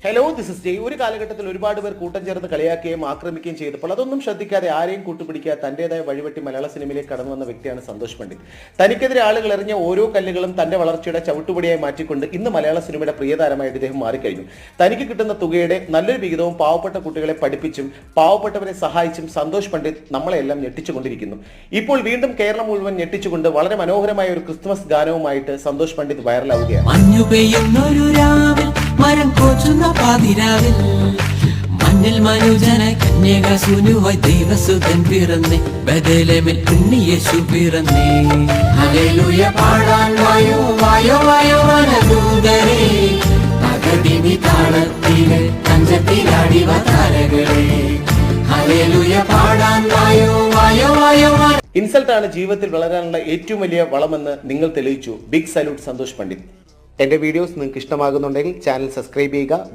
Hello this is ജയ്. ഒരു കാലഘട്ടത്തിൽ ഒരുപാട് പേർ കൂട്ടം ചേർന്ന് കളിയാക്കുകയും ആക്രമിക്കുകയും ചെയ്തപ്പോൾ അതൊന്നും ശ്രദ്ധിക്കാതെ ആരെയും കൂട്ടുപിടിക്കാതെ തന്റേതായ വഴിവെട്ടി മലയാള സിനിമയിലേക്ക് കടന്നു വന്ന വ്യക്തിയാണ് സന്തോഷ് പണ്ഡിറ്റ്. തനിക്കെതിരെ ആളുകൾ എറിഞ്ഞ ഓരോ കല്ലുകളും തന്റെ വളർച്ചയുടെ ചവിട്ടുപടിയായി മാറ്റിക്കൊണ്ട് ഇന്ന് മലയാള സിനിമയുടെ പ്രിയതാരമായിട്ട് ഇദ്ദേഹം മാറിക്കഴിഞ്ഞു. തനിക്ക് കിട്ടുന്ന തുകയുടെ നല്ലൊരു വിഹിതവും പാവപ്പെട്ട കുട്ടികളെ പഠിപ്പിച്ചും പാവപ്പെട്ടവരെ സഹായിച്ചും സന്തോഷ് പണ്ഡിറ്റ് നമ്മളെല്ലാം ഞെട്ടിച്ചുകൊണ്ടിരിക്കുന്നു. ഇപ്പോൾ വീണ്ടും കേരളം മുഴുവൻ ഞെട്ടിച്ചുകൊണ്ട് വളരെ മനോഹരമായ ഒരു ക്രിസ്മസ് ഗാനവുമായിട്ട് സന്തോഷ് പണ്ഡിറ്റ് വൈറലാവുകയാണ്. മരം കോച്ചുന്ന പാതിരാവിൽ മണ്ണിൽ മനുജന കന്യക സുനുവായി ദൈവസുതൻ പിറന്നേ ബദലേമിൽ ഉണ്ണിയേശു പിറന്നേ. ഹല്ലേലൂയ പാടാൻ വായോ വായോ വായോ വനദൂതരേ, പകതിമി താളത്തിലെ കഞ്ചത്തിലാടിവ താരകളെ. ഹല്ലേലൂയ പാടാൻ വായോ വായോ വായോ. ഇൻസൾട്ടാണ് ജീവിതത്തിൽ വളരാനുള്ള ഏറ്റവും വലിയ വളമെന്ന് നിങ്ങൾ തെളിയിച്ചു. Big salute Santhosh Pandit. എൻ്റെ വീഡിയോസ് നിങ്ങൾക്ക് ഇഷ്ടമാകുന്നുണ്ടെങ്കിൽ ചാനൽ സബ്സ്ക്രൈബ് ചെയ്യുക.